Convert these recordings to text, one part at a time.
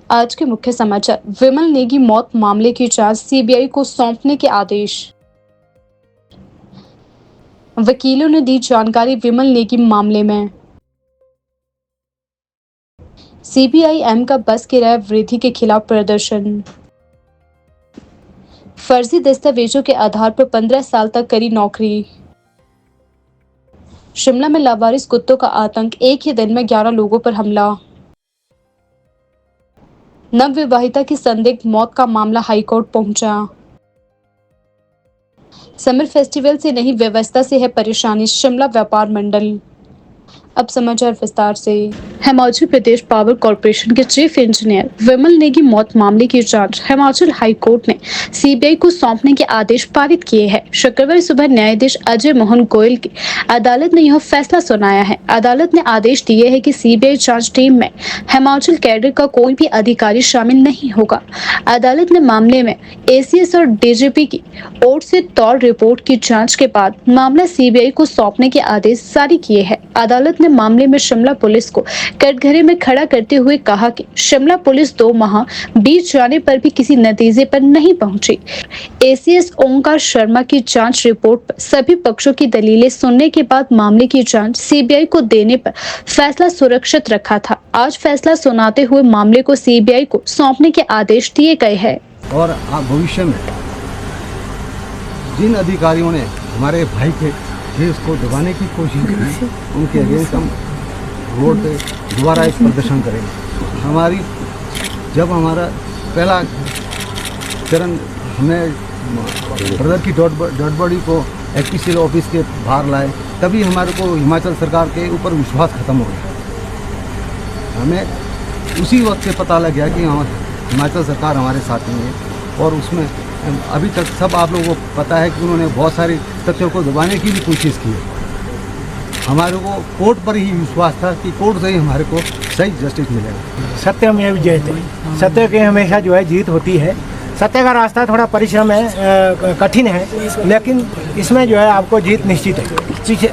आज के मुख्य समाचार। विमल नेगी मौत मामले की जांच सीबीआई को सौंपने के आदेश। वकीलों ने दी जानकारी विमल नेगी मामले में। सीपीआई-एम का बस किराया वृद्धि के खिलाफ प्रदर्शन। फर्जी दस्तावेजों के आधार पर 15 साल तक करी नौकरी। शिमला में लावारिस कुत्तों का आतंक, एक ही दिन में 11 लोगों पर हमला। नवविवाहिता की संदिग्ध मौत का मामला हाईकोर्ट पहुंचा। समर फेस्टिवल से नहीं व्यवस्था से है परेशानी, शिमला व्यापार मंडल। अब समाचार विस्तार से। हिमाचल प्रदेश पावर कॉर्पोरेशन के चीफ इंजीनियर विमल नेगी मौत मामले की जांच हिमाचल हाई कोर्ट ने सीबीआई को सौंपने के आदेश पारित किए हैं। शुक्रवार सुबह न्यायाधीश अजय मोहन गोयल की अदालत ने यह फैसला सुनाया है। अदालत ने आदेश दिए है कि सीबीआई जांच टीम में हिमाचल कैडर का कोई भी अधिकारी शामिल नहीं होगा। अदालत ने मामले में एसीएस और डीजीपी की ओर से तौर रिपोर्ट की जांच के बाद मामला सीबीआई को सौंपने के आदेश जारी किए हैं। अदालत ने मामले में शिमला पुलिस को कटघरे में खड़ा करते हुए कहा कि शिमला पुलिस 2 माह बीत जाने पर भी किसी नतीजे पर नहीं पहुंची। एसीएस ओंकार शर्मा की जांच रिपोर्ट पर सभी पक्षों की दलीलें सुनने के बाद मामले की जांच सीबीआई को देने पर फैसला सुरक्षित रखा था। आज फैसला सुनाते हुए मामले को सीबीआई को सौंपने के आदेश दिए गए हैं। और भविष्य में जिन अधिकारियों ने हमारे भाई के केस को दबाने की कोशिश की, उनके अगेंस्ट हम रोड पे दोबारा एक प्रदर्शन करेंगे। जब हमारा पहला चरण हमें ब्रदर की डेड बॉडी को एचपीसीएल ऑफिस के बाहर लाए, तभी हमारे को हिमाचल सरकार के ऊपर विश्वास खत्म हो गया। हमें उसी वक्त से पता लग गया कि हिमाचल सरकार हमारे साथ नहीं है। और उसमें अभी तक सब आप लोगों को पता है कि उन्होंने बहुत सारी तथ्यों को दबाने की भी कोशिश की है। हमारे को कोर्ट पर ही विश्वास था कि कोर्ट से ही हमारे को सही जस्टिस मिलेगा। सत्यमेव जयते, सत्य की हमेशा जो है जीत होती है। सत्य का रास्ता थोड़ा परिश्रम है, कठिन है, लेकिन इसमें जो है आपको जीत निश्चित है।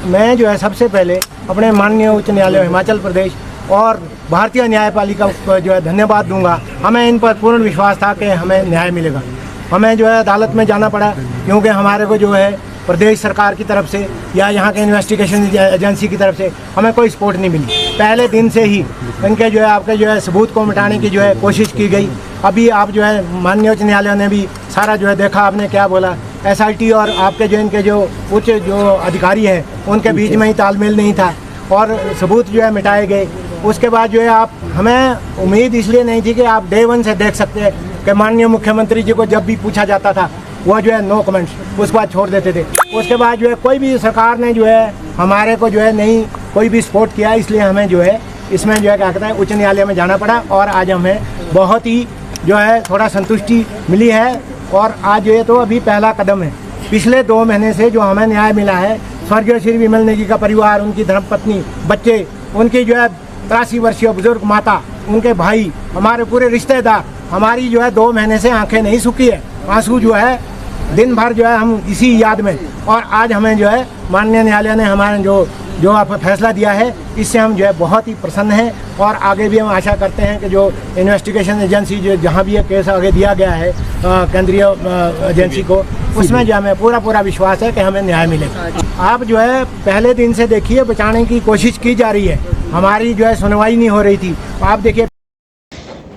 मैं जो है सबसे पहले अपने माननीय उच्च न्यायालय हिमाचल प्रदेश और भारतीय न्यायपालिका को जो है धन्यवाद दूंगा। हमें इन पर पूर्ण विश्वास था कि हमें न्याय मिलेगा। हमें जो है अदालत में जाना पड़ा क्योंकि हमारे को जो है प्रदेश सरकार की तरफ से या यहाँ के इन्वेस्टिगेशन एजेंसी की तरफ से हमें कोई सपोर्ट नहीं मिली। पहले दिन से ही इनके जो है आपके जो है सबूत को मिटाने की जो है कोशिश की गई। अभी आप जो है माननीय उच्च न्यायालय ने भी सारा जो है देखा, आपने क्या बोला, एसआईटी और आपके जो इनके जो उच्च जो अधिकारी हैं उनके बीच में ही तालमेल नहीं था और सबूत जो है मिटाए गए। उसके बाद जो है आप हमें उम्मीद इसलिए नहीं थी कि आप डे 1 से देख सकते हैं कि माननीय मुख्यमंत्री जी को जब भी पूछा जाता था वो जो है नो कमेंट्स, उसके बाद छोड़ देते थे। उसके बाद जो है कोई भी सरकार ने जो है हमारे को जो है नहीं कोई भी सपोर्ट किया, इसलिए हमें जो है इसमें जो है क्या कहते हैं उच्च न्यायालय में जाना पड़ा और आज हमें बहुत ही जो है थोड़ा संतुष्टि मिली है। और आज ये तो अभी पहला कदम है। पिछले 2 महीने से जो हमें न्याय मिला है, स्वर्गीय श्री विमल नेगी का परिवार, उनकी धर्मपत्नी, बच्चे, उनकी जो है 83 वर्षीय बुजुर्ग माता, उनके भाई, हमारे पूरे रिश्तेदार, हमारी जो है 2 महीने से आंखें नहीं सूखी है। आंसू जो है दिन भर जो है हम इसी याद में। और आज हमें जो है माननीय न्यायालय ने हमारे जो आप फैसला दिया है, इससे हम जो है बहुत ही प्रसन्न हैं। और आगे भी हम आशा करते हैं कि जो इन्वेस्टिगेशन एजेंसी जो जहाँ भी ये केस आगे दिया गया है केंद्रीय एजेंसी को, उसमें जो हमें पूरा विश्वास है कि हमें न्याय मिलेगा। आप जो है पहले दिन से देखिए बचाने की कोशिश की जा रही है, हमारी जो है सुनवाई नहीं हो रही थी। आप देखिए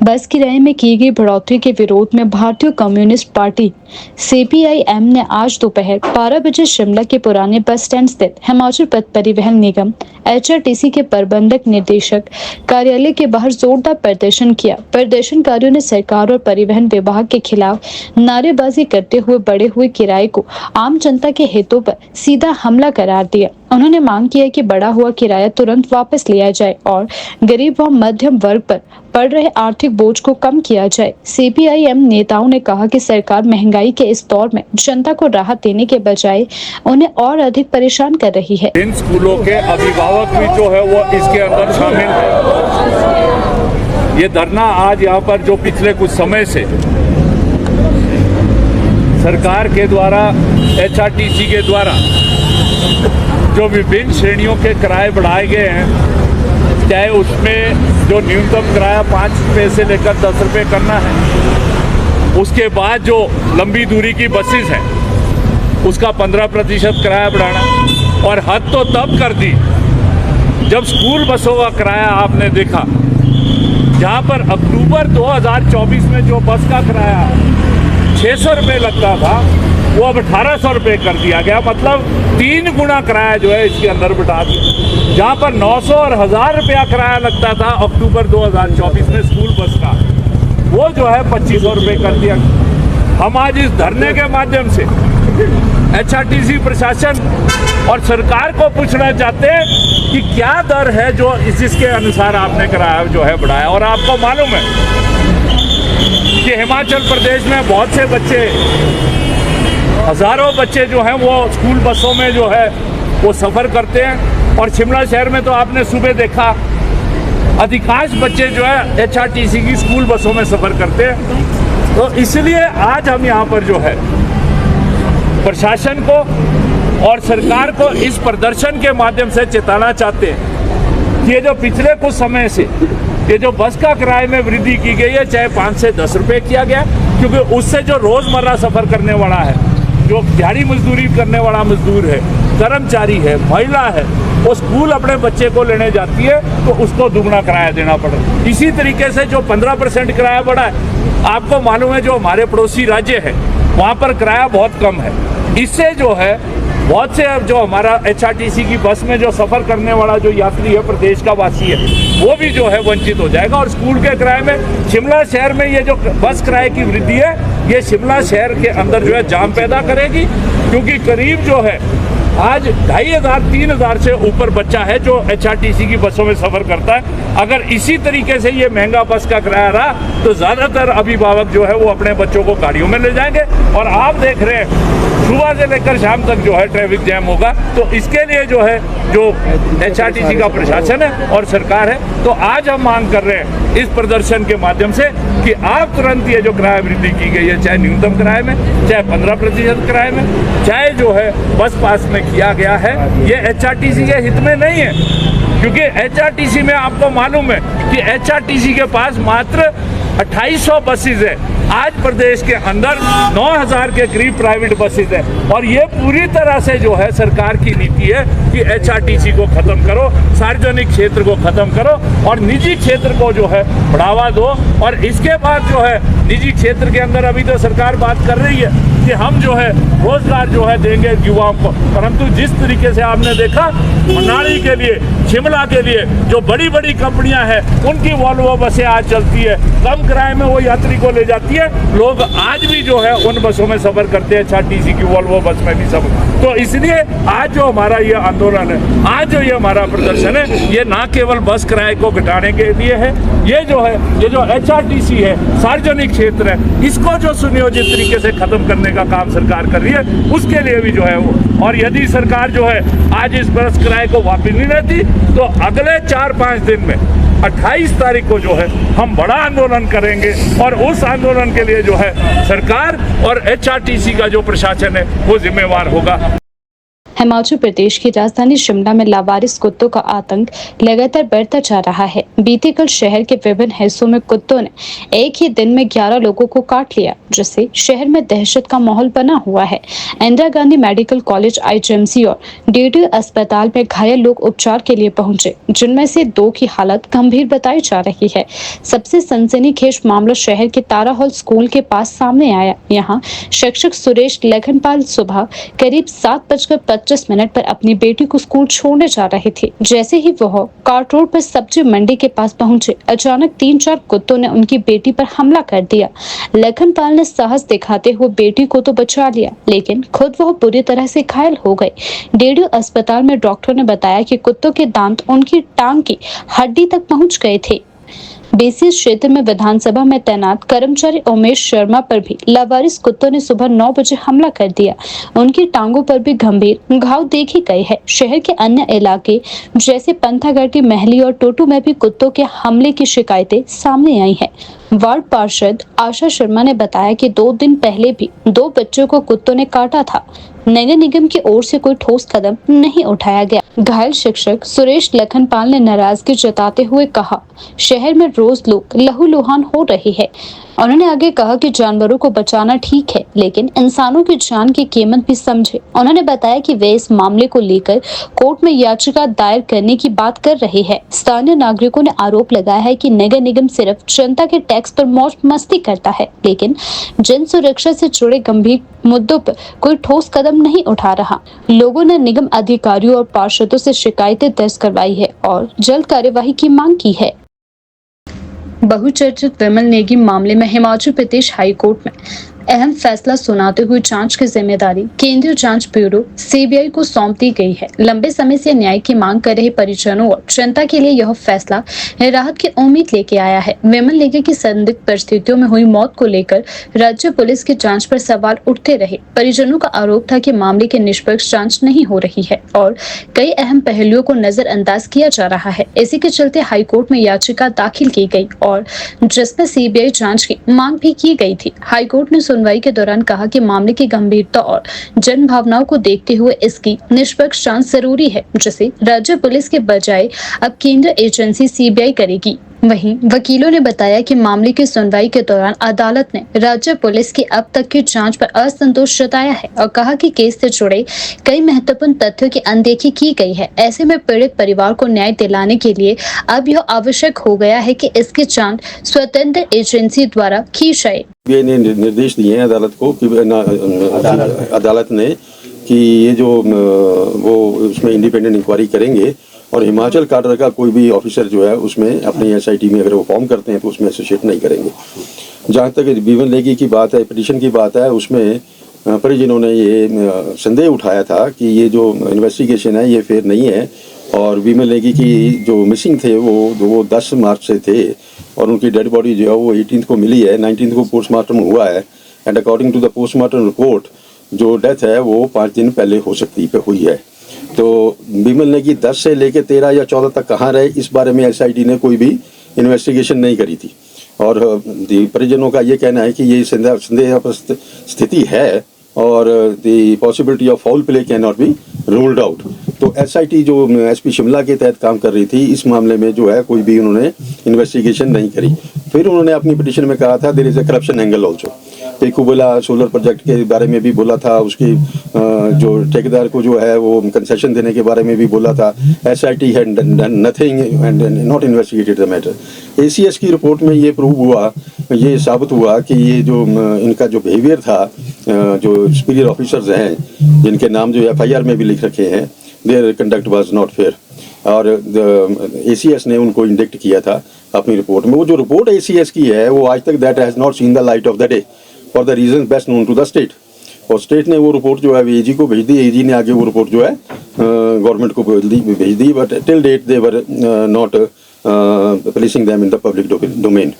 बस किराए में की गई बढ़ोतरी के विरोध में भारतीय कम्युनिस्ट पार्टी सीपीआई-एम ने आज दोपहर 12 बजे शिमला के पुराने बस स्टैंड स्थित हिमाचल पथ परिवहन निगम एचआरटीसी के प्रबंधक निदेशक कार्यालय के बाहर जोरदार प्रदर्शन किया। प्रदर्शनकारियों ने सरकार और परिवहन विभाग के खिलाफ नारेबाजी करते हुए बढ़े हुए किराए को आम जनता के हितों पर सीधा हमला करार दिया। उन्होंने मांग की है कि बढ़ा हुआ किराया तुरंत वापस लिया जाए और गरीब व मध्यम वर्ग पर पड़ रहे आर्थिक बोझ को कम किया जाए। सीपीआई-एम नेताओं ने कहा कि सरकार महंगाई के इस दौर में जनता को राहत देने के बजाय उन्हें और अधिक परेशान कर रही है। इन स्कूलों के अभिभावक भी जो है वो इसके अंदर शामिल है। ये धरना आज यहाँ पर जो पिछले कुछ समय से सरकार के द्वारा, एचआरटीसी के द्वारा जो विभिन्न श्रेणियों के किराए बढ़ाए गए हैं, चाहे उसमें जो न्यूनतम किराया 5 रुपये से लेकर 10 रुपये करना है। उसके बाद जो लंबी दूरी की बसेस हैं उसका 15% किराया बढ़ाना। और हद तो तब कर दी जब स्कूल बसों का किराया आपने देखा, जहाँ पर अक्टूबर 2024 में जो बस का किराया 600 रुपये लगता था वो अब 1800 रुपये कर दिया गया। मतलब 3 गुना किराया जो है इसके अंदर बढ़ा दिया। जहाँ पर 900 और 1000 रुपया किराया लगता था अक्टूबर 2024 में स्कूल बस का, वो जो है 2500 रुपये कर दिया। हम आज इस धरने के माध्यम से HRTC प्रशासन और सरकार को पूछना चाहते हैं कि क्या दर है जो जिसके अनुसार आपने किराया जो है बढ़ाया। और आपको मालूम है कि हिमाचल प्रदेश में बहुत से बच्चे, हज़ारों बच्चे जो हैं वो स्कूल बसों में जो है वो सफ़र करते हैं। और शिमला शहर में तो आपने सुबह देखा अधिकांश बच्चे जो है HRTC की स्कूल बसों में सफ़र करते हैं। तो इसलिए आज हम यहाँ पर जो है प्रशासन को और सरकार को इस प्रदर्शन के माध्यम से चेताना चाहते हैं कि ये जो पिछले कुछ समय से ये जो बस का किराए में वृद्धि की गई है, चाहे 5 से 10 रुपये किया गया, क्योंकि उससे जो रोज़मर्रा सफ़र करने वाला है, जो दिहाड़ी मजदूरी करने वाला मजदूर है, कर्मचारी है, महिला है, वो स्कूल अपने बच्चे को लेने जाती है तो उसको दुगना किराया देना पड़े। इसी तरीके से जो 15% किराया बढ़ा है, आपको मालूम है जो हमारे पड़ोसी राज्य है वहाँ पर किराया बहुत कम है। इससे जो है बहुत से जो हमारा HRTC की बस में जो सफ़र करने वाला जो यात्री है, प्रदेश का वासी है, वो भी जो है वंचित हो जाएगा। और स्कूल के किराए में शिमला शहर में ये जो बस किराए की वृद्धि है, ये शिमला शहर के अंदर जो है जाम पैदा करेगी, क्योंकि करीब जो है आज 2500-3000 से ऊपर बच्चा है जो HRTC की बसों में सफ़र करता है। अगर इसी तरीके से ये महंगा बस का किराया रहा तो ज़्यादातर अभिभावक जो है वो अपने बच्चों को गाड़ियों में ले जाएंगे। और आप देख रहे हैं सुबह से लेकर शाम तक जो है ट्रैफिक जैम होगा। तो इसके लिए जो है जो HRTC का प्रशासन है और सरकार है, तो आज हम मांग कर रहे हैं इस प्रदर्शन के माध्यम से कि आप तुरंत ये जो किराया वृद्धि की गई है, चाहे न्यूनतम किराए में, चाहे 15% किराए में, चाहे जो है बस पास में किया गया है, ये HRTC के हित में नहीं है। क्योंकि HRTC में आपको मालूम है कि HRTC के पास मात्र 2800 बसेज है। आज प्रदेश के अंदर 9000 के करीब प्राइवेट बसेज है। और ये पूरी तरह से जो है सरकार की नीति है कि HRTC को ख़त्म करो, सार्वजनिक क्षेत्र को ख़त्म करो और निजी क्षेत्र को जो है बढ़ावा दो। और इसके बाद जो है निजी क्षेत्र के अंदर अभी तो सरकार बात कर रही है कि हम जो है रोजगार जो है देंगे युवाओं को, परंतु जिस तरीके से आपने देखा मनाली के लिए, शिमला के लिए जो बड़ी बड़ी कंपनियां हैं उनकी वॉल्वो बसें आज चलती है, कम किराए में वो यात्री को ले जाती है। लोग आज भी जो है उन बसों में सफ़र करते हैं, HRTC की वॉल्वो बस में भी सफ़र। तो इसलिए आज जो हमारा ये आंदोलन है, आज जो ये हमारा प्रदर्शन है, ये ना केवल बस किराए को घटाने के लिए है, ये जो है ये जो HRTC है, सार्वजनिक क्षेत्र है, इसको जो सुनियोजित तरीके से ख़त्म करने का काम सरकार कर रही है, उसके लिए भी जो है वो। और यदि सरकार जो है आज इस बस किराए को वापस नहीं लेती तो अगले 4-5 दिन में 28 तारीख को जो है हम बड़ा आंदोलन करेंगे। और उस आंदोलन के लिए जो है सरकार और HRTC का जो प्रशासन है वो जिम्मेवार होगा। हिमाचल प्रदेश की राजधानी शिमला में लावारिस कुत्तों का आतंक लगातार बढ़ता जा रहा है। बीते कल शहर के विभिन्न हिस्सों में कुत्तों ने एक ही दिन में 11 लोगों को काट लिया, जिससे शहर में दहशत का माहौल बना हुआ है। Indira Gandhi medical college, IGMC और DDO अस्पताल में घायल लोग उपचार के लिए पहुंचे, जिनमें से 2 की हालत गंभीर बताई जा रही है। सबसे सनसनीखेज मामला शहर के तारा हॉल स्कूल के पास सामने आया। यहाँ शिक्षक सुरेश लखनपाल सुबह करीब 7:25 पर अपनी बेटी को स्कूल छोड़ने जा रहे थे। जैसे ही वह कार्ट रोड पर सब्जी मंडी के पास पहुंचे, अचानक 3-4 कुत्तों ने उनकी बेटी पर हमला कर दिया। लखनपाल ने साहस दिखाते हुए बेटी को तो बचा लिया, लेकिन खुद वह बुरी तरह से घायल हो गए। DDO अस्पताल में डॉक्टर ने बताया कि कुत्तों के दांत उनकी टांग की हड्डी तक पहुंच गए थे। BC क्षेत्र में विधानसभा में तैनात कर्मचारी उमेश शर्मा पर भी लावारिस कुत्तों ने सुबह 9 बजे हमला कर दिया। उनकी टांगों पर भी गंभीर घाव देखे गए हैं। शहर के अन्य इलाके जैसे पंथागढ़ी, महली और टोटू में भी कुत्तों के हमले की शिकायतें सामने आई हैं। वार्ड पार्षद आशा शर्मा ने बताया कि 2 दिन पहले भी 2 बच्चों को कुत्तों ने काटा था। नगर निगम की ओर से कोई ठोस कदम नहीं उठाया गया। घायल शिक्षक सुरेश लखनपाल ने नाराजगी जताते हुए कहा, शहर में रोज लोग लहूलुहान हो रहे हैं। उन्होंने आगे कहा कि जानवरों को बचाना ठीक है, लेकिन इंसानों की जान की कीमत भी समझे। उन्होंने बताया कि वे इस मामले को लेकर कोर्ट में याचिका दायर करने की बात कर रहे हैं। स्थानीय नागरिकों ने आरोप लगाया है कि नगर निगम सिर्फ जनता के टैक्स पर मौज मस्ती करता है, लेकिन जन सुरक्षा से जुड़े गंभीर मुद्दों पर कोई ठोस कदम नहीं उठा रहा। लोगों ने निगम अधिकारियों और पार्षदों से शिकायतें दर्ज करवाई है और जल्द कार्यवाही की मांग की है। बहुचर्चित विमल नेगी मामले में हिमाचल प्रदेश हाई कोर्ट में अहम फैसला सुनाते हुए जांच की जिम्मेदारी केंद्रीय जांच ब्यूरो सीबीआई को सौंप दी गई है। लंबे समय से न्याय की मांग कर रहे परिजनों और जनता के लिए यह फैसला राहत की उम्मीद लेके आया है। विमल नेगी की संदिग्ध परिस्थितियों में हुई मौत को लेकर राज्य पुलिस की जांच पर सवाल उठते रहे। परिजनों का आरोप था कि मामले की निष्पक्ष जांच नहीं हो रही है और कई अहम पहलुओं को नजरअंदाज किया जा रहा है। इसी के चलते हाईकोर्ट में याचिका दाखिल की गई और जिसमें सीबीआई जांच की मांग भी की गई थी। हाईकोर्ट ने सुनवाई के दौरान कहा कि मामले की गंभीरता और जन भावनाओं को देखते हुए इसकी निष्पक्ष जांच जरूरी है, जिसे राज्य पुलिस के बजाय अब केंद्रीय एजेंसी सीबीआई करेगी। वहीं वकीलों ने बताया कि मामले की सुनवाई के दौरान अदालत ने राज्य पुलिस की अब तक की जांच पर असंतोष जताया है और कहा कि केस से जुड़े कई महत्वपूर्ण तथ्यों की अनदेखी की गई है। ऐसे में पीड़ित परिवार को न्याय दिलाने के लिए अब यह आवश्यक हो गया है कि इसकी जांच स्वतंत्र एजेंसी द्वारा की जाए। ने निर्देश दिए हैं अदालत को कि अदालत ने कि ये जो वो उसमें इंडिपेंडेंट इंक्वायरी करेंगे और हिमाचल काडर का कोई भी ऑफिसर जो है उसमें अपनी एसआईटी में अगर वो फॉर्म करते हैं तो उसमें एसोसिएट नहीं करेंगे। जहाँ तक विमल नेगी की बात है, पिटीशन की बात है, उसमें परिजनों ने ये संदेह उठाया था कि ये जो इन्वेस्टिगेशन है ये फेयर नहीं है और विमल नेगी की जो मिसिंग थे वो 10 मार्च से थे और उनकी डेड बॉडी जो है वो 18 को मिली है, 19 को पोस्टमार्टम हुआ है and according to the postmortem report जो डेथ है वो 5 दिन पहले हुई है। तो विमल नेगी 10 से लेकर 13 या 14 तक कहाँ रहे इस बारे में एसआईटी ने कोई भी इन्वेस्टिगेशन नहीं करी थी और परिजनों का ये कहना है कि ये संदेहास्पद स्थिति है और the possibility of foul play can not be ruled out. तो एसआईटी जो एसपी शिमला के तहत काम कर रही थी इस मामले में जो है कोई भी उन्होंने इन्वेस्टिगेशन नहीं करी। फिर उन्होंने अपनी पिटीशन में कहा था there is a corruption angle also. पेकुबला सोलर प्रोजेक्ट के बारे में भी बोला था, उसकी जो ठेकेदार को जो है वो कंसेशन देने के बारे में भी बोला था। SIT had done nothing and not investigated the matter. ACS की रिपोर्ट में ये प्रूव हुआ, ये साबित हुआ कि ये जो इनका जो बिहेवियर था, जो सुपीरियर ऑफिसर्स हैं जिनके नाम जो एफआईआर में भी लिख रखे हैं, there conduct was not fair और एसीएस ने उनको इंडिक्ट किया था अपनी रिपोर्ट में। वो जो रिपोर्ट एसीएस की है वो आज तक that has not seen the light of the day for the reason best known to the state. और स्टेट ने वो रिपोर्ट जो है एजी को भेज दी, एजी ने आगे वो रिपोर्ट जो है गवर्नमेंट को भेज दी but till date they were not placing them in the public domain.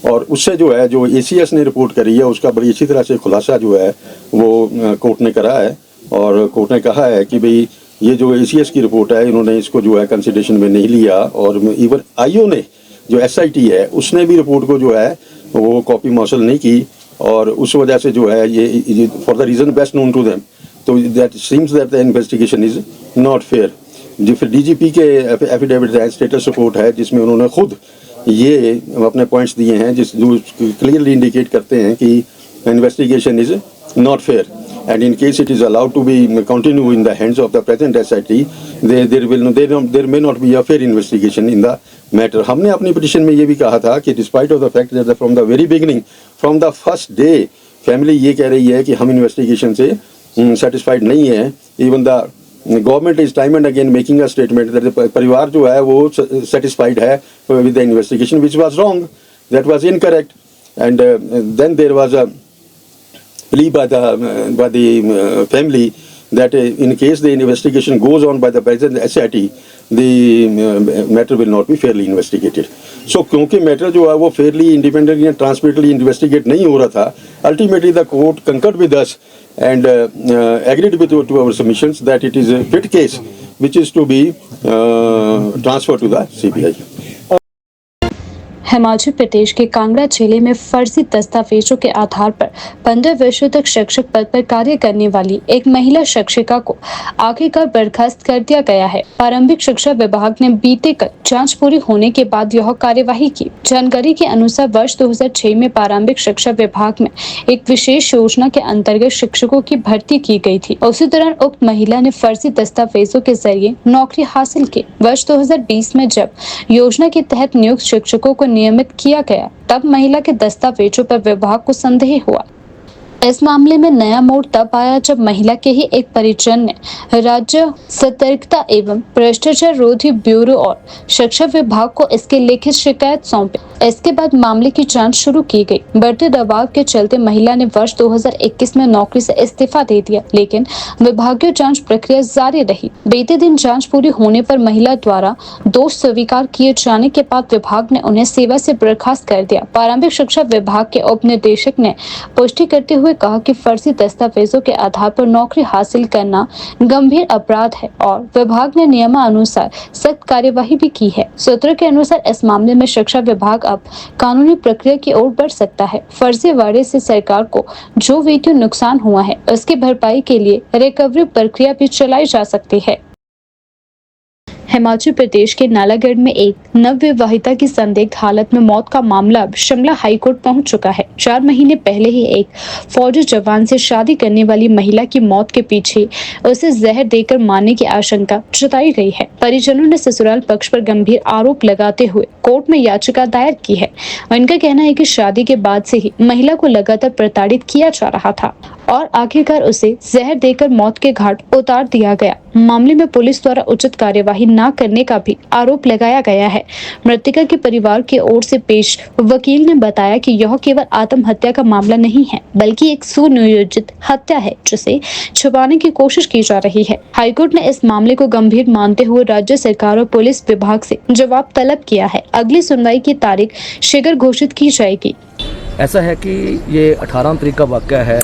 और उससे जो है जो एसीएस ने रिपोर्ट करी है उसका बड़ी अच्छी तरह से खुलासा जो है वो कोर्ट ने करा है और कोर्ट ने कहा है कि भाई ये जो एसीएस की रिपोर्ट है इन्होंने इसको जो है कंसिडरेशन में नहीं लिया और इवन आईओ ने जो एसआईटी है उसने भी रिपोर्ट को जो है वो कॉपी मौसल नहीं की और उस वजह से जो है ये for the reason best known to them तो that seems that the investigation is not fair. फिर डीजीपी के एफिडेविट है, स्टेटस रिपोर्ट है जिसमें उन्होंने खुद ये अपने पॉइंट्स दिए हैं जो क्लियरली इंडिकेट करते हैं कि investigation is not fair and in case it is allowed to be continue in the hands of the present SIT, there may not be a fair investigation in the matter. हमने अपनी petition में ये भी कहा था कि despite of the fact that from the very beginning, from the first day, family ये कह रही है कि हम investigation से satisfied नहीं है। Even the government is time and again making a statement that the परिवार जो है वो satisfied है with the investigation, which was wrong, that was incorrect, and then there was a plea by the family that in case the investigation goes on by the present SIT, the matter will not be fairly investigated. So क्योंकि matter जो है वो fairly, independently and transparently investigate नहीं हो रहा था, ultimately the court concurred with us and agreed with to our submissions that it is a fit case which is to be transferred to the CBI. Himachal Pradesh के कांगड़ा जिले में फर्जी दस्तावेजों के आधार पर 15 वर्षों तक शिक्षक पद पर कार्य करने वाली एक महिला शिक्षिका को आखिरकार बर्खास्त कर दिया गया है। प्रारंभिक शिक्षा विभाग ने बीते कल जांच पूरी होने के बाद यह कार्यवाही की। जानकारी के अनुसार वर्ष 2006 में प्रारंभिक शिक्षा विभाग में एक विशेष योजना के अंतर्गत शिक्षकों की भर्ती की गई थी। उसी दौरान उक्त महिला ने फर्जी दस्तावेजों के जरिए नौकरी हासिल की। वर्ष 2020 में जब योजना के तहत नियुक्त शिक्षकों को नियमित किया गया, तब महिला के दस्तावेजों पर विभाग को संदेह हुआ। इस मामले में नया मोड़ तब आया जब महिला के ही एक परिजन ने राज्य सतर्कता एवं भ्रष्टाचार रोधी ब्यूरो और शिक्षा विभाग को इसकी लिखित शिकायत सौंपी। इसके बाद मामले की जांच शुरू की गई। बढ़ते दबाव के चलते महिला ने वर्ष 2021 में नौकरी से इस्तीफा दे दिया, लेकिन विभागीय जांच प्रक्रिया जारी रही। बीते दिन जांच पूरी होने पर महिला द्वारा दोष स्वीकार किए जाने के बाद विभाग ने उन्हें सेवा से बर्खास्त कर दिया। प्रारंभिक शिक्षा विभाग के उप निदेशक ने पुष्टि करते हुए कहा कि फर्जी दस्तावेजों के आधार पर नौकरी हासिल करना गंभीर अपराध है और विभाग ने नियमानुसार सख्त कार्यवाही भी की है। सूत्रों के अनुसार इस मामले में शिक्षा विभाग अब कानूनी प्रक्रिया की ओर बढ़ सकता है। फर्जीवाड़े से सरकार को जो वित्तीय नुकसान हुआ है, उसकी भरपाई के लिए रिकवरी प्रक्रिया भी चलाई जा सकती है। हिमाचल प्रदेश के नालागढ़ में एक नवविवाहिता की संदिग्ध हालत में मौत का मामला अब शिमला हाईकोर्ट पहुंच चुका है। 4 महीने पहले ही एक फौजी जवान से शादी करने वाली महिला की मौत के पीछे उसे जहर देकर मारने की आशंका जताई गई है। परिजनों ने ससुराल पक्ष पर गंभीर आरोप लगाते हुए कोर्ट में याचिका दायर की है। उनका कहना है कि शादी के बाद से ही महिला को लगातार प्रताड़ित किया जा रहा था और आखिरकार उसे जहर देकर मौत के घाट उतार दिया गया। मामले में पुलिस द्वारा उचित कार्यवाही न करने का भी आरोप लगाया गया है। मृतका के परिवार की ओर से पेश वकील ने बताया कि यह केवल आत्महत्या का मामला नहीं है, बल्कि एक सुनियोजित हत्या है जिसे छुपाने की कोशिश की जा रही है। हाईकोर्ट ने इस मामले को गंभीर मानते हुए राज्य सरकार और पुलिस विभाग से जवाब तलब किया है। अगली सुनवाई की तारीख शीघ्र घोषित की जाएगी। ऐसा है कि ये 18 तारीख का वाक़या है।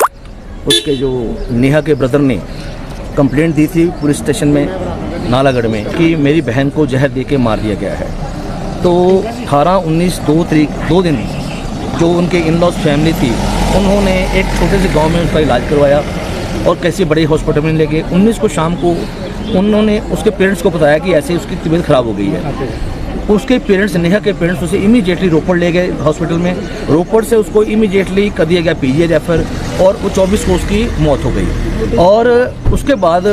उसके जो नेहा के ब्रदर ने कंप्लेंट दी थी पुलिस स्टेशन में नालागढ़ में कि मेरी बहन को जहर दे के मार दिया गया है। तो 18, 19, 2 दिन जो उनके इन-लॉज फैमिली थी, उन्होंने एक छोटे से गांव में उसका इलाज करवाया और कैसे बड़े हॉस्पिटल में ले गए। 19 को शाम को उन्होंने उसके पेरेंट्स को बताया कि ऐसे उसकी तबीयत ख़राब हो गई है। उसके पेरेंट्स, नेहा के पेरेंट्स, उसे इमीडिएटली रोपड़ ले गए हॉस्पिटल में। रोपड़ से उसको इमीडिएटली कर दिया गया पीजी रेफर और वो 24 को उसकी मौत हो गई। और उसके बाद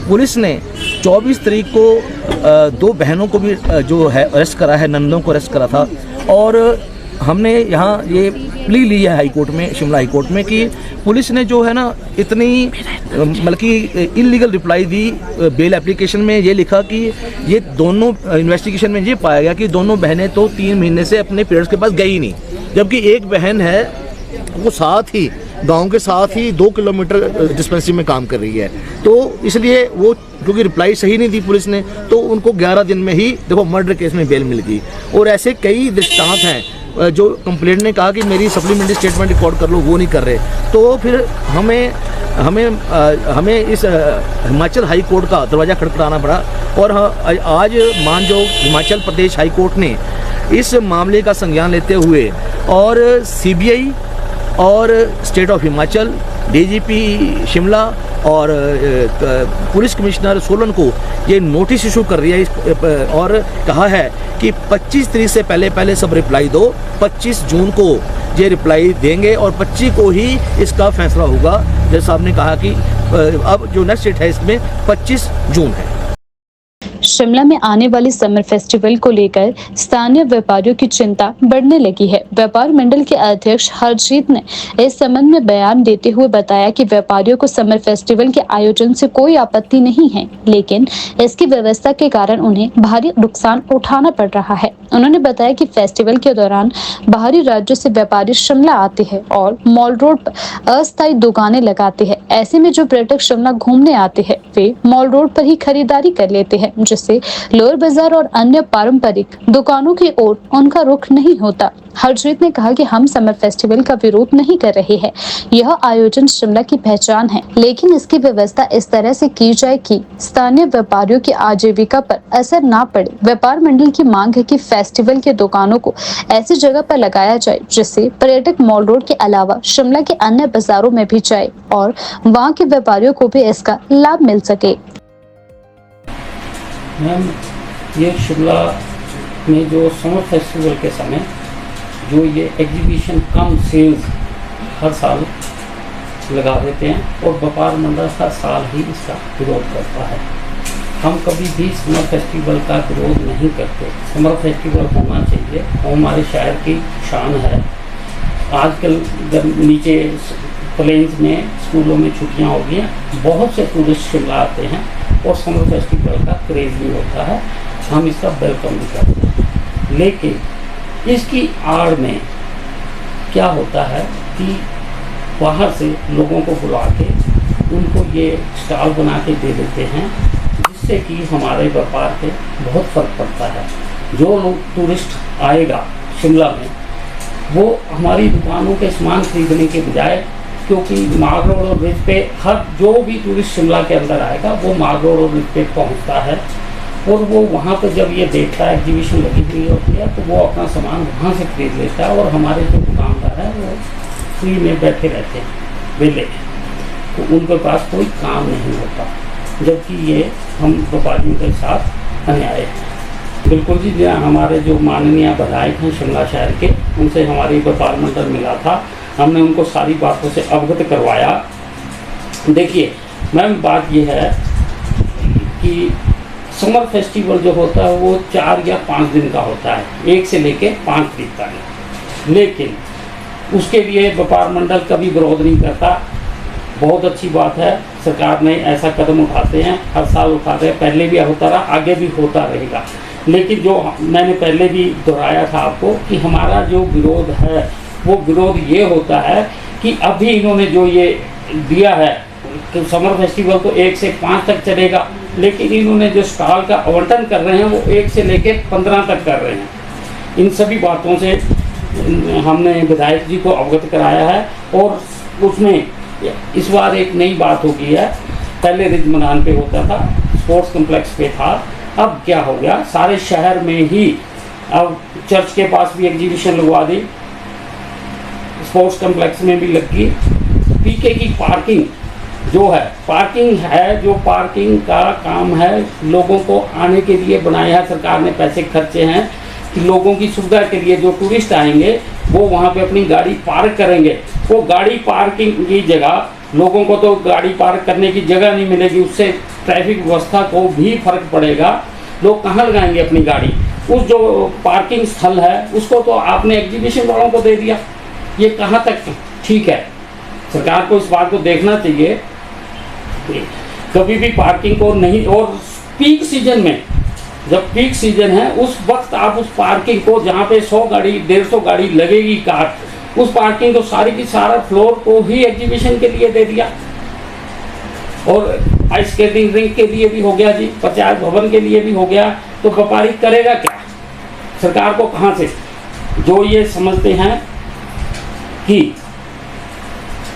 पुलिस ने 24 तारीख को 2 बहनों को भी जो है अरेस्ट करा है, नंदों को अरेस्ट करा था। और हमने यहाँ ये प्ली ली है हाई कोर्ट में, शिमला हाई कोर्ट में, कि पुलिस ने जो है ना इतनी बल्कि इलीगल रिप्लाई दी। बेल एप्लीकेशन में ये लिखा कि ये दोनों, इन्वेस्टिगेशन में ये पाया गया कि दोनों बहनें तो 3 महीने से अपने पेरेंट्स के पास गई नहीं, जबकि एक बहन है वो साथ ही गांव के साथ ही 2 किलोमीटर डिस्पेंसरी में काम कर रही है। तो इसलिए वो क्योंकि रिप्लाई सही नहीं दी पुलिस ने, तो उनको 11 दिन में ही देखो मर्डर केस में बेल मिल गई। और ऐसे कई दृष्टांत हैं जो कंप्लेंट ने कहा कि मेरी सप्लीमेंट्री स्टेटमेंट रिकॉर्ड कर लो, वो नहीं कर रहे। तो फिर हमें इस हिमाचल हाई कोर्ट का दरवाज़ा खटखटाना पड़ा। और आज मानजो हिमाचल प्रदेश हाई कोर्ट ने इस मामले का संज्ञान लेते हुए और सीबीआई और state of Himachal, DGP Shimla और पुलिस कमिश्नर सोलन को ये नोटिस इशू कर रही है और कहा है कि 25 तारीख से पहले सब रिप्लाई दो। 25 जून को ये रिप्लाई देंगे और 25 को ही इसका फैसला होगा। जैसा आपने कहा कि अब जो नेक्स्ट डेट है इसमें 25 जून है। शिमला में आने वाली समर फेस्टिवल को लेकर स्थानीय व्यापारियों की चिंता बढ़ने लगी है। व्यापार मंडल के अध्यक्ष हरजीत ने इस संबंध में बयान देते हुए बताया कि व्यापारियों को समर फेस्टिवल के आयोजन से कोई आपत्ति नहीं है, लेकिन इसकी व्यवस्था के कारण उन्हें भारी नुकसान उठाना पड़ रहा है। उन्होंने बताया कि फेस्टिवल के दौरान बाहरी राज्यों से व्यापारी शिमला आते हैं और मॉल रोड पर अस्थायी दुकानें लगाते हैं। ऐसे में जो पर्यटक शिमला घूमने आते हैं वे मॉल रोड पर ही खरीदारी कर लेते हैं, जिससे लोअर बाजार और अन्य पारंपरिक दुकानों की ओर उनका रुख नहीं होता। हरजीत ने कहा कि हम समर फेस्टिवल का विरोध नहीं कर रहे हैं, यह आयोजन शिमला की पहचान है, लेकिन इसकी व्यवस्था इस तरह से की जाए कि स्थानीय व्यापारियों की आजीविका पर असर ना पड़े। व्यापार मंडल की मांग है कि फेस्टिवल के दुकानों को ऐसी जगह पर लगाया जाए जिससे पर्यटक मॉल रोड के अलावा शिमला के अन्य बाजारों में भी जाए और वहां के व्यापारियों को भी इसका लाभ मिल सके। मैम, ये शिमला में जो समर फेस्टिवल के समय जो ये एग्जीबिशन कम सेल्स हर साल लगा देते हैं और व्यापार मंडल हर साल ही इसका विरोध करता है। हम कभी भी समर फेस्टिवल का विरोध नहीं करते। समर फेस्टिवल होना चाहिए, वो हमारे शहर की शान है। आजकल जब नीचे प्लेन्स में स्कूलों में छुट्टियां हो गई हैं, बहुत से टूरिस्ट शिमला आते हैं और समर फेस्टिवल का क्रेज़ भी होता है। हम इसका वेलकम भी करते हैं, लेकिन इसकी आड़ में क्या होता है कि बाहर से लोगों को बुला के उनको ये स्टॉल बना के दे देते हैं, जिससे कि हमारे व्यापार पे बहुत फ़र्क पड़ता है। जो लोग टूरिस्ट आएगा शिमला में, वो हमारी दुकानों के सामान खरीदने के बजाय, क्योंकि माल रोड और ब्रिज पे हर जो भी टूरिस्ट शिमला के अंदर आएगा वो माल रोड और ब्रिज पे पहुँचता है और वो वहाँ पर जब ये देखता है एग्जीबिशन लगी हुई होती है तो वो अपना सामान वहाँ से खरीद लेता है और हमारे जो दुकानदार हैं वो फ्री में बैठे रहते हैं, वेले, तो उनके पास कोई काम नहीं होता, जबकि ये हम व्यापारियों के साथ अन्याय है। बिल्कुल जी, हमारे जो माननीय विधायक हैं शिमला शहर के, उनसे हमारी व्यापार मंडल मिला था, हमने उनको सारी बातों से अवगत करवाया। देखिए मैम, बात ये है कि समर फेस्टिवल जो होता है वो 4 या 5 दिन का होता है, 1 से लेके 5 तारीख तक, लेकिन उसके लिए व्यापार मंडल कभी विरोध नहीं करता। बहुत अच्छी बात है, सरकार ने ऐसा कदम उठाते हैं, हर साल उठाते हैं, पहले भी होता रहा, आगे भी होता रहेगा। लेकिन जो मैंने पहले भी दोहराया था आपको कि हमारा जो विरोध है वो विरोध ये होता है कि अभी इन्होंने जो ये दिया है कि समर फेस्टिवल तो 1 से 5 तक चलेगा, लेकिन इन्होंने जो स्टॉल का आवंटन कर रहे हैं वो 1 से लेके 15 तक कर रहे हैं। इन सभी बातों से हमने विधायक जी को अवगत कराया है और उसमें इस बार एक नई बात हो गई है। पहले रिज मैदान पे होता था, स्पोर्ट्स कम्प्लेक्स पे था, अब क्या हो गया, सारे शहर में ही अब चर्च के पास भी एग्जीबिशन लगवा दी, स्पोर्ट्स कम्प्लेक्स में भी लग गई। पीके की पार्किंग जो है, पार्किंग है, जो पार्किंग का काम है लोगों को आने के लिए बनाया है, सरकार ने पैसे खर्चे हैं कि लोगों की सुविधा के लिए जो टूरिस्ट आएंगे वो वहाँ पे अपनी गाड़ी पार्क करेंगे। वो गाड़ी पार्किंग की जगह, लोगों को तो गाड़ी पार्क करने की जगह नहीं मिलेगी, उससे ट्रैफिक व्यवस्था को भी फर्क पड़ेगा। लोग कहाँ लगाएंगे अपनी गाड़ी? उस जो पार्किंग स्थल है उसको तो आपने एग्जीबिशन वालों को दे दिया। ये कहाँ तक ठीक है? सरकार को इस बात को देखना चाहिए, कभी भी पार्किंग को नहीं, और पीक सीजन में, जब पीक सीजन है उस वक्त आप उस पार्किंग को, जहाँ पे 100 गाड़ी 150 गाड़ी लगेगी कार, उस पार्किंग को सारी की सारा फ्लोर को ही एग्जीबिशन के लिए दे दिया। और आइस स्केटिंग रिंक के लिए भी हो गया जी, पंचायत भवन के लिए भी हो गया, तो व्यापारी करेगा क्या? सरकार को कहाँ से? जो ये समझते हैं कि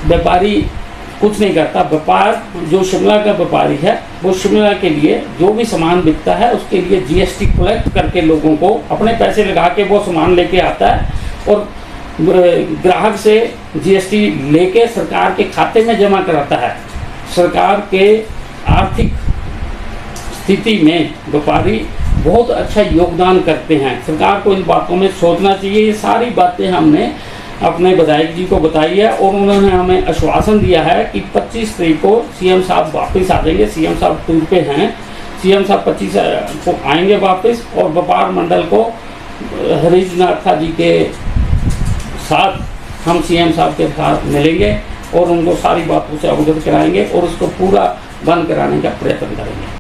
व्यापारी कुछ नहीं करता, व्यापार जो शिमला का व्यापारी है वो शिमला के लिए जो भी सामान बिकता है उसके लिए जीएसटी कलेक्ट करके लोगों को अपने पैसे लगा के वो सामान लेके आता है और ग्राहक से जीएसटी लेके सरकार के खाते में जमा कराता है। सरकार के आर्थिक स्थिति में व्यापारी बहुत अच्छा योगदान करते हैं। सरकार को इन बातों में सोचना चाहिए। ये सारी बातें हमने अपने विधायक जी को बताई है और उन्होंने हमें आश्वासन दिया है कि 25 तारीख को सीएम साहब वापस आ जाएंगे। सीएम साहब टूर पे हैं, सीएम साहब 25 को आएंगे वापस और व्यापार मंडल को हरीश नाथा जी के साथ हम सीएम साहब के साथ मिलेंगे और उनको सारी बातों से अवगत कराएंगे और उसको पूरा बंद कराने का प्रयत्न करेंगे।